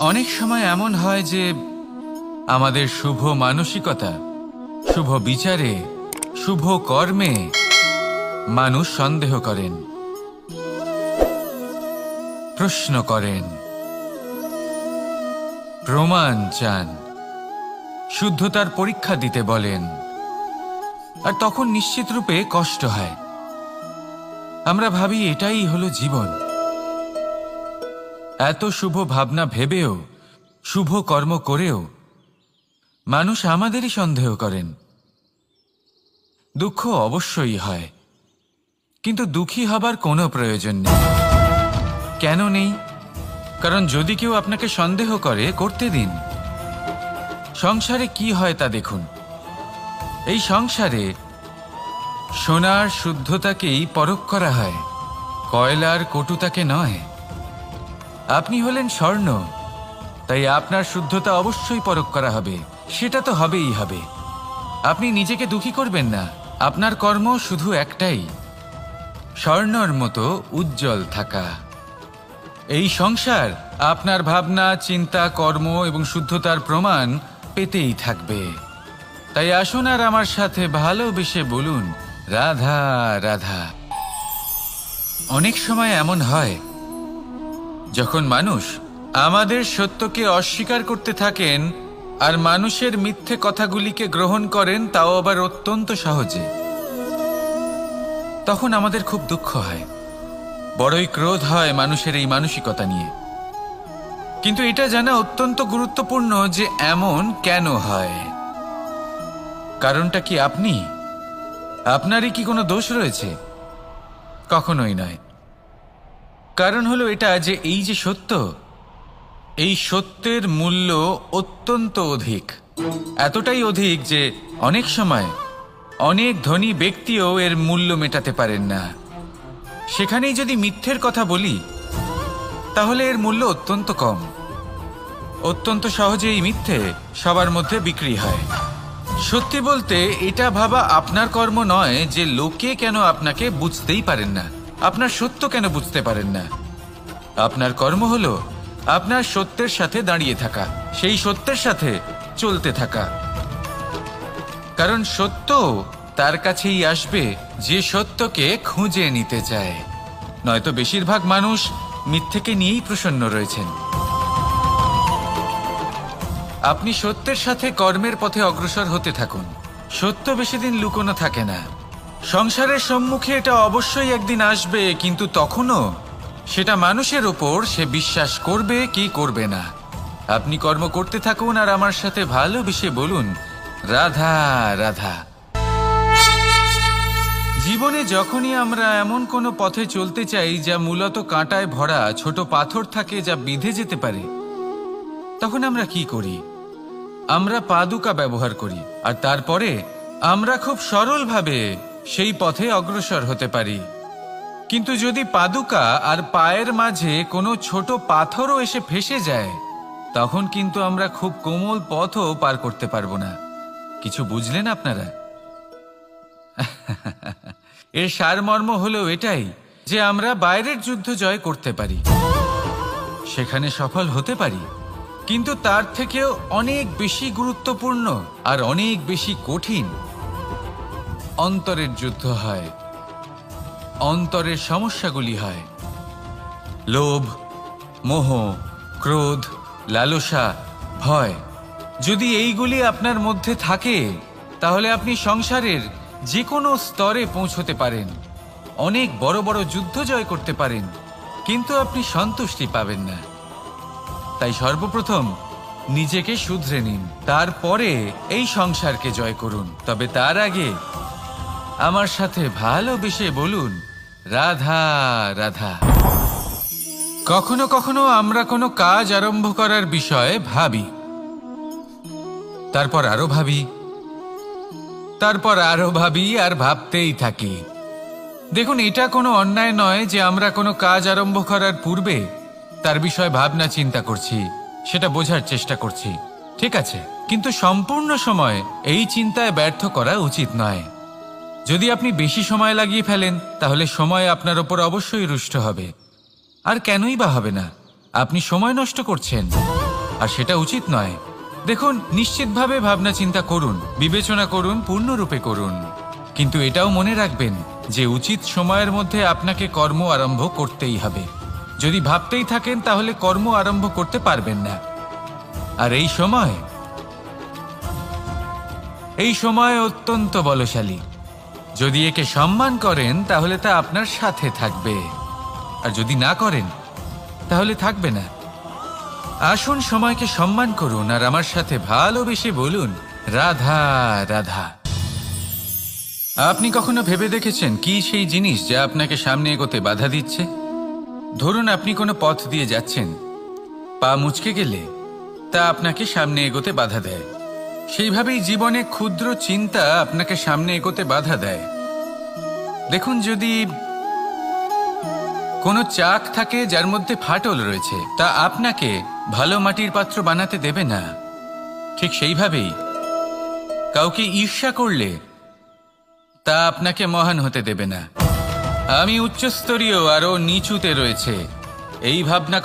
অনেক সময় এমন হয় যে আমাদের শুভ মানসিকতা, শুভ বিচারে, শুভ কর্মে মানুষ সন্দেহ করেন, প্রশ্ন করেন, প্রমাণ চান, শুদ্ধতার পরীক্ষা দিতে বলেন, আর তখন নিশ্চিত রূপে কষ্ট হয়। আমরা ভাবি এটাই হলো জীবন। এত শুভ ভাবনা ভেবেও, শুভ কর্ম করেও মানুষ আমাদেরই সন্দেহ করেন। দুঃখ অবশ্যই হয়, কিন্তু দুঃখী হবার কোনো প্রয়োজন নেই। কেন নেই? কারণ যদি কেউ আপনাকে সন্দেহ করে, করতে দিন। সংসারে কি হয় তা দেখুন। এই সংসারে সোনার শুদ্ধতাকেই পরখ করা হয়, কয়লার কটুতাকে নয়। আপনি হলেন স্বর্ণ, তাই আপনার শুদ্ধতা অবশ্যই পরখ করা হবে। সেটা তো হবেই হবে। আপনি নিজেকে দুঃখী করবেন না। আপনার কর্ম শুধু একটাই, স্বর্ণর মতো উজ্জ্বল থাকা। এই সংসার আপনার ভাবনা, চিন্তা, কর্ম এবং শুদ্ধতার প্রমাণ পেতেই থাকবে। তাই আসুন আর আমার সাথে ভালোবেসে বলুন, রাধা রাধা। অনেক সময় এমন হয় যখন মানুষ আমাদের সত্যকে অস্বীকার করতে থাকেন আর মানুষের মিথ্যে কথাগুলিকে গ্রহণ করেন, তাও আবার অত্যন্ত সহজে। তখন আমাদের খুব দুঃখ হয়, বড়ই ক্রোধ হয় মানুষের এই মানসিকতা নিয়ে। কিন্তু এটা জানা অত্যন্ত গুরুত্বপূর্ণ যে এমন কেন হয়। কারণটা কি আপনি? আপনারই কি কোনো দোষ রয়েছে? কখনোই নয়। কারণ হলো এটা যে এই যে সত্য, এই সত্যের মূল্য অত্যন্ত অধিক। এতটাই অধিক যে অনেক সময় অনেক ধনী ব্যক্তিও এর মূল্য মেটাতে পারেন না। সেখানেই যদি মিথ্যের কথা বলি, তাহলে এর মূল্য অত্যন্ত কম। অত্যন্ত সহজে এই মিথ্যে সবার মধ্যে বিক্রি হয়। সত্যি বলতে এটা ভাবা আপনার কর্ম নয় যে লোকে কেন আপনাকে বুঝতেই পারেন না, আপনার সত্য কেন বুঝতে পারেন না। আপনার কর্ম হলো আপনার সত্যের সাথে দাঁড়িয়ে থাকা, সেই সত্যের সাথে চলতে থাকা। কারণ সত্য তার কাছেই আসবে যে সত্যকে খুঁজে নিতে চায়। নয়তো বেশিরভাগ মানুষ মিথ্যেকে নিয়েই প্রসন্ন রয়েছেন। আপনি সত্যের সাথে কর্মের পথে অগ্রসর হতে থাকুন। সত্য বেশি দিন লুকোনো থাকে না। সংসারের সম্মুখে এটা অবশ্যই একদিন আসবে, কিন্তু তখনও সেটা মানুষের ওপর সে বিশ্বাস করবে কি করবে না। আপনি কর্ম করতে থাকুন আর আমার সাথে ভালোবেসে বলুন, রাধা রাধা। জীবনে যখনই আমরা এমন কোনো পথে চলতে চাই যা মূলত কাঁটায় ভরা, ছোট পাথর থাকে যা বিঁধে যেতে পারে, তখন আমরা কি করি? আমরা পাদুকা ব্যবহার করি, আর তারপরে আমরা খুব সরলভাবে সেই পথে অগ্রসর হতে পারি। কিন্তু যদি পাদুকা আর পায়ের মাঝে কোনো ছোট পাথরও এসে ফেঁসে যায়, তখন কিন্তু আমরা খুব কোমল পথও পার করতে পারবো না। কিছু বুঝলেন আপনারা? এর সারমর্ম হলো এটাই যে আমরা বাইরের যুদ্ধ জয় করতে পারি, সেখানে সফল হতে পারি, কিন্তু তার থেকেও অনেক বেশি গুরুত্বপূর্ণ আর অনেক বেশি কঠিন অন্তরের যুদ্ধ হয়। অন্তরের সমস্যাগুলি হয় লোভ, মোহ, ক্রোধ, লালসা, ভয়। যদি এইগুলি আপনার মধ্যে থাকে, তাহলে আপনি সংসারের যে কোনো স্তরে পৌঁছতে পারেন, অনেক বড় বড় যুদ্ধ জয় করতে পারেন, কিন্তু আপনি সন্তুষ্টি পাবেন না। তাই সর্বপ্রথম নিজেকে শুধরে নিন, তারপরে এই সংসারকে জয় করুন। তবে তার আগে আমার সাথে ভালোবেসে বলুন, রাধা রাধা। কখনো কখনো আমরা কোনো কাজ আরম্ভ করার বিষয়ে ভাবি, তারপর আরো ভাবি, তারপর আরো ভাবি, আর ভাবতেই থাকি। দেখুন, এটা কোনো অন্যায় নয় যে আমরা কোনো কাজ আরম্ভ করার পূর্বে তার বিষয়ে ভাবনা চিন্তা করছি, সেটা বোঝার চেষ্টা করছি, ঠিক আছে। কিন্তু সম্পূর্ণ সময় এই চিন্তায় ব্যর্থ করা উচিত নয়। যদি আপনি বেশি সময় লাগিয়ে ফেলেন, তাহলে সময় আপনার ওপর অবশ্যই রুষ্ট হবে। আর কেনই বা হবে না? আপনি সময় নষ্ট করছেন, আর সেটা উচিত নয়। দেখুন, নিশ্চিতভাবে ভাবনা চিন্তা করুন, বিবেচনা করুন, পূর্ণরূপে করুন, কিন্তু এটাও মনে রাখবেন যে উচিত সময়ের মধ্যে আপনাকে কর্ম আরম্ভ করতেই হবে। যদি ভাবতেই থাকেন তাহলে কর্ম আরম্ভ করতে পারবেন না। আর এই সময় অত্যন্ত বলশালী। যদি একে সম্মান করেন তাহলে তা আপনার সাথে থাকবে, আর যদি না করেন তাহলে থাকবে না। আসুন সময়কে সম্মান করুন আর আমার সাথে ভালোবেসে বলুন, রাধা রাধা। আপনি কখনো ভেবে দেখেছেন কি সেই জিনিস যা আপনাকে সামনে এগোতে বাধা দিচ্ছে? ধরুন আপনি কোনো পথ দিয়ে যাচ্ছেন, পা মুচকে গেলে তা আপনাকে সামনে এগোতে বাধা দেয়। সেইভাবেই জীবনে ক্ষুদ্র চিন্তা আপনাকে সামনে এগোতে বাধা দেয়। দেখুন, যদি কোনো চাক থাকে যার মধ্যে ফাটল রয়েছে, তা আপনাকে ভালো মাটির পাত্র বানাতে দেবে না। ঠিক সেইভাবেই কাউকে ঈর্ষা করলে তা আপনাকে মহান হতে দেবে না। আমি উচ্চস্তরীয়, আরো নিচুতে রয়েছে এই ভাবনা